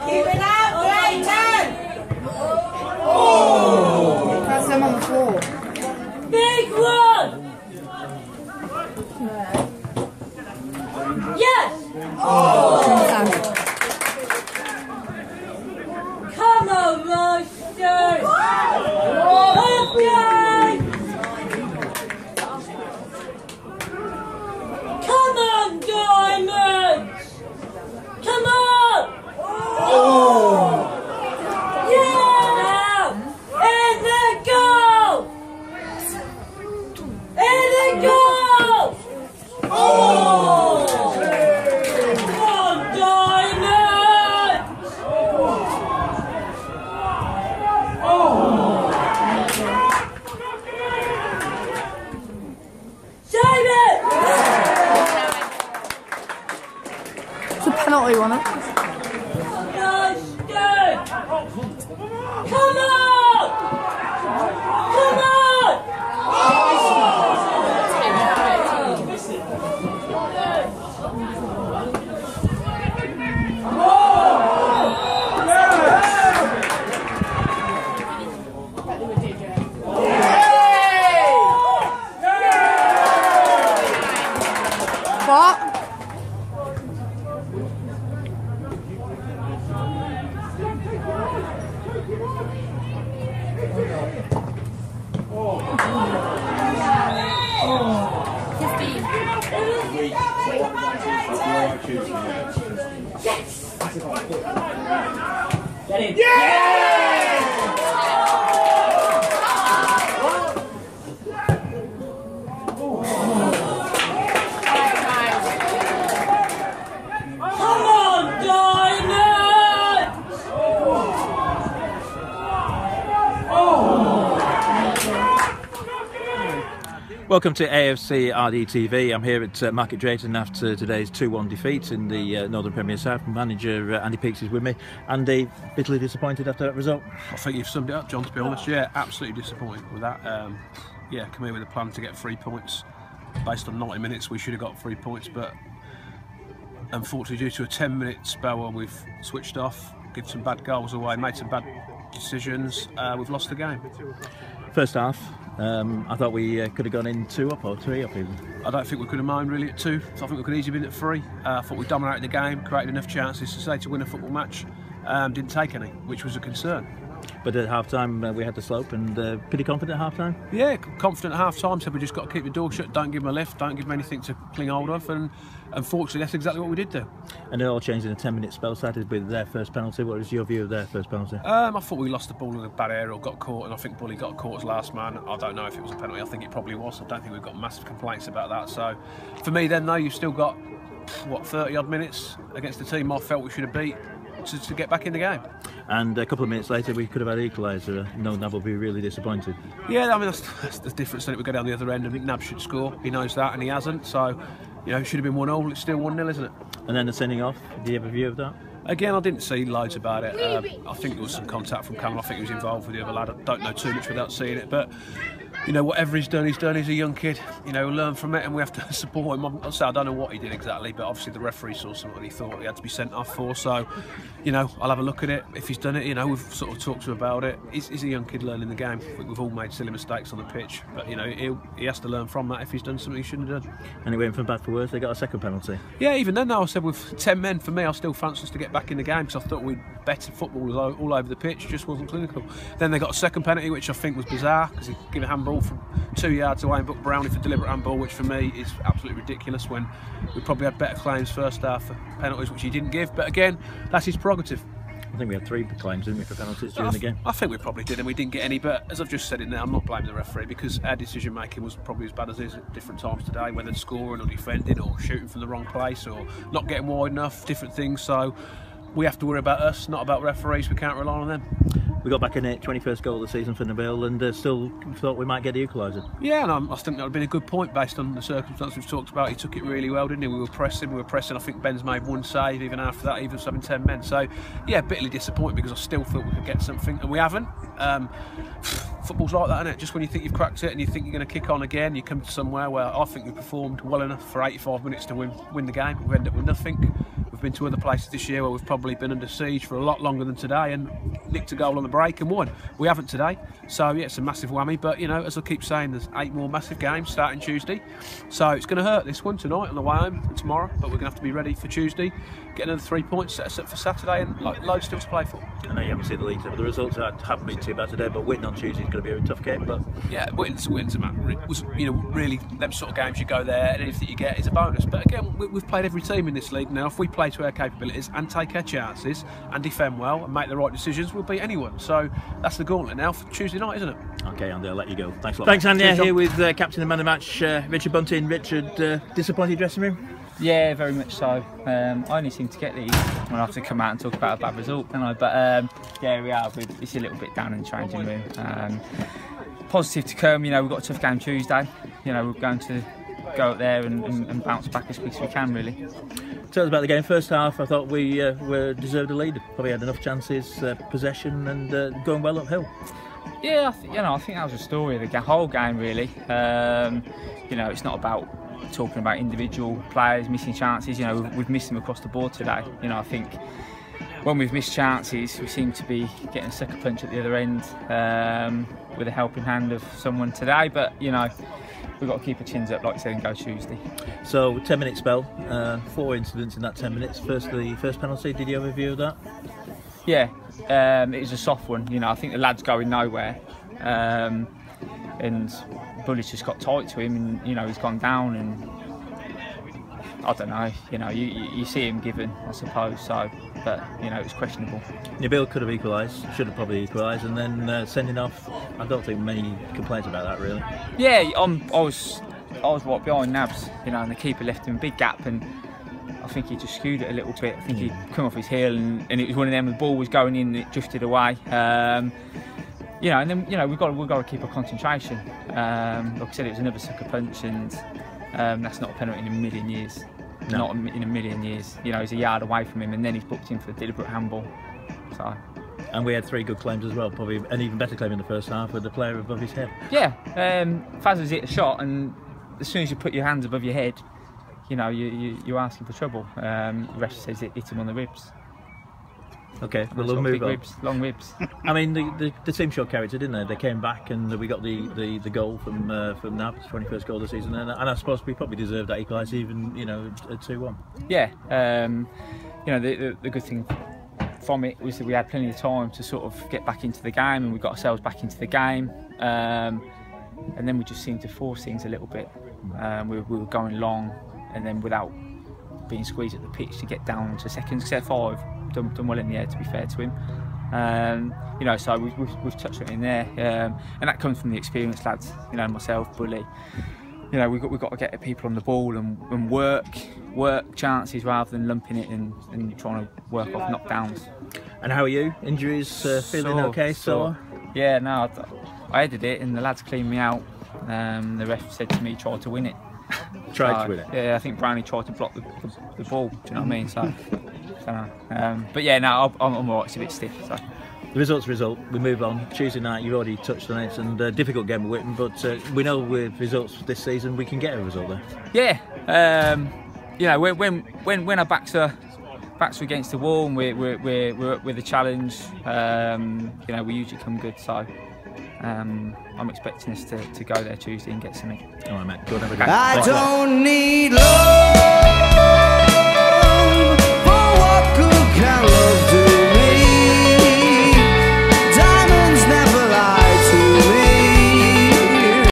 Keep it out, Drayton! Oh! That's them on the floor. Big one! Yes! Oh! Come on, Rushden! Come on, Diamonds! Come on! Oh! Yeah! In the goal! In the goal! Oh! Come on, Diamonds! Save it! It's a penalty, wasn't it? Rushden! Come on! Come on! What? Get in! Come on, Diamonds! Welcome to AFC R&D. I'm here at Market Drayton after today's 2-1 defeat in the Northern Premier South. Manager Andy Peakes is with me. Andy, bitterly disappointed after that result? I think you've summed it up, John, to be honest. Yeah, absolutely disappointed with that. Yeah, come here with a plan to get 3 points. Based on 90 minutes, we should have got 3 points, but unfortunately, due to a 10-minute spell where we've switched off, given some bad goals away, made some bad decisions, we've lost the game. First half, I thought we could have gone in 2 up or 3 up even. I don't think we could have mined really at 2. I think we could have easily been at 3. I thought we dominated the game, created enough chances to say to win a football match. Didn't take any, which was a concern. But at half time, we had the slope and pretty confident at half time? Yeah, confident at half time, so we just got to keep the door shut, don't give them a lift, don't give them anything to cling hold of, and unfortunately that's exactly what we did do. And it all changed in a 10-minute spell, started with their first penalty. What was your view of their first penalty? I thought we lost the ball in a bad area or got caught, and I think Bully got caught as last man. I don't know if it was a penalty, I think it probably was. I don't think we've got massive complaints about that. So for me then though, you've still got, what, 30 odd minutes against the team I felt we should have beat to get back in the game. And a couple of minutes later we could have had equaliser. No, Nab will be really disappointed. Yeah, I mean that's the difference, isn't it? We go down the other end and Nab should score. He knows that and he hasn't, so you know, it should have been 1-0, it's still 1-0, isn't it? And then the sending off, do you have a view of that? Again, I didn't see loads about it. I think there was some contact from Callum. I think he was involved with the other lad. I don't know too much without seeing it, but you know, whatever he's done. He's a young kid. You know, learn from it, and we have to support him. I'll say I don't know what he did exactly, but obviously the referee saw something he thought he had to be sent off for. So, you know, I'll have a look at it. If he's done it, you know, we've sort of talked to him about it. He's a young kid learning the game. We've all made silly mistakes on the pitch, but you know, he has to learn from that. If he's done something he shouldn't have done. And it went from bad for worse. They got a second penalty. Yeah, even then, though, I said with 10 men for me, I still fancy us to get back in the game because I thought we'd better football all over the pitch. Just wasn't clinical. Then they got a second penalty, which I think was bizarre because he gave a handball from 2 yards away and booked Brownie for deliberate handball, which for me is absolutely ridiculous when we probably had better claims first half for penalties, which he didn't give. But again, that's his prerogative. I think we had 3 claims, didn't we, for penalties during the game? I think we probably did, and we didn't get any. But as I've just said it now, I'm not blaming the referee because our decision making was probably as bad as his at different times today, whether scoring or defending or shooting from the wrong place or not getting wide enough, different things. So we have to worry about us, not about referees. We can't rely on them. We got back in it, 21st goal of the season for Nabil, and still thought we might get the equaliser. Yeah, and I think that would have been a good point based on the circumstances we've talked about. He took it really well, didn't he? We were pressing. I think Ben's made 1 save even after that, even having 10 men. So, yeah, bitterly disappointed because I still thought we could get something, and we haven't. Football's like that, isn't it? Just when you think you've cracked it and you think you're going to kick on again, you come to somewhere where I think we performed well enough for 85 minutes to win the game. We've ended up with nothing. We've been to other places this year where we've probably been under siege for a lot longer than today and nicked a goal on the break and won. We haven't today, so yeah, it's a massive whammy. But you know, as I keep saying, there's 8 more massive games starting Tuesday, so it's going to hurt this one tonight on the way home and tomorrow. But we're going to have to be ready for Tuesday, get another 3 points, set us up for Saturday, and like, loads still to play for. I know you haven't seen the league, but the results haven't been too bad today. But winning on Tuesday is going to be a tough game. But yeah, wins, was, you know, really them sort of games you go there and anything you get is a bonus. But again, we've played every team in this league now. If we play to our capabilities and take our chances and defend well and make the right decisions, we'll beat anyone. So that's the gauntlet now for Tuesday night, isn't it? Okay, Andy, I'll let you go. Thanks a lot. Thanks, Andy. Here with captain and man of the match, Richard Bunting. Richard, disappointed dressing room? Yeah, very much so. I only seem to get these when I have to come out and talk about a bad result, don't I? But yeah, we are. It's a little bit down in the changing room. Positive to come. You know, we've got a tough game Tuesday. You know, we're going to go up there and bounce back as quick as we can, really. Tell us about the game. First half, I thought we were deserved a lead. Probably had enough chances, possession, and going well uphill. Yeah, I think that was the story of the whole game, really. You know, it's not about talking about individual players missing chances. You know, we've missed them across the board today. You know, I think when we've missed chances, we seem to be getting a sucker punch at the other end with a helping hand of someone today. But you know, we've got to keep our chins up, like you said, and go Tuesday. So 10-minute spell, 4 incidents in that 10 minutes. The first penalty. Did you have a view of that? Yeah, it was a soft one. You know, I think the lad's going nowhere. And Bully's just got tight to him, and you know, he's gone down, and I don't know, you know, you see him given, I suppose, so, but you know, it was questionable. Nabil could have equalised, should have probably equalised, and then sending off, I don't think many complaints about that, really. Yeah, I was right behind Nabs, you know, and the keeper left him a big gap, and I think he just skewed it a little bit. I think he'd come off his heel, and it was one of them, the ball was going in and it drifted away. You know, and then, you know, we've got to keep our concentration. Like I said, it was another sucker punch, and that's not a penalty in a million years. No. Not in a million years. You know, he's a yard away from him, and then he's booked in for a deliberate handball. So. And we had 3 good claims as well, probably an even better claim in the first half with the player above his head. Yeah, Faz has hit a shot, and as soon as you put your hands above your head, you know, you're asking for trouble. The ref says it hit him on the ribs. Okay, we'll move on. Ribs, long ribs. I mean, the team showed character, didn't they? They came back, and we got the goal from Nab, his 21st goal of the season, and I suppose we probably deserved that equaliser, even, you know, at 2-1. Yeah, you know, the good thing from it was that we had plenty of time to sort of get back into the game, and we got ourselves back into the game, and then we just seemed to force things a little bit. We were going long, and then without being squeezed at the pitch to get down to seconds, except 5. Done well in the air, to be fair to him. You know, so we've touched it in there, and that comes from the experienced lads. You know, myself, Bully. You know, we've got to get people on the ball and work chances rather than lumping it and trying to work off knockdowns. And how are you? Injuries feeling okay? Sore? Yeah, no, I headed it, and the lads cleaned me out. The ref said to me, "Try to win it." Tried to win it. Yeah, I think Brownie tried to block the ball. Do you know what I mean? So. But yeah, no, I'm alright. It's a bit stiff. So. The result's result. We move on. Tuesday night, you've already touched on it, and difficult game with Whitton, but we know with results this season we can get a result there. Yeah, you know, when our backs are against the wall and we're up with a challenge, you know, we usually come good. So I'm expecting us to go there Tuesday and get something. All right, mate. Good. Have a good I don't need love.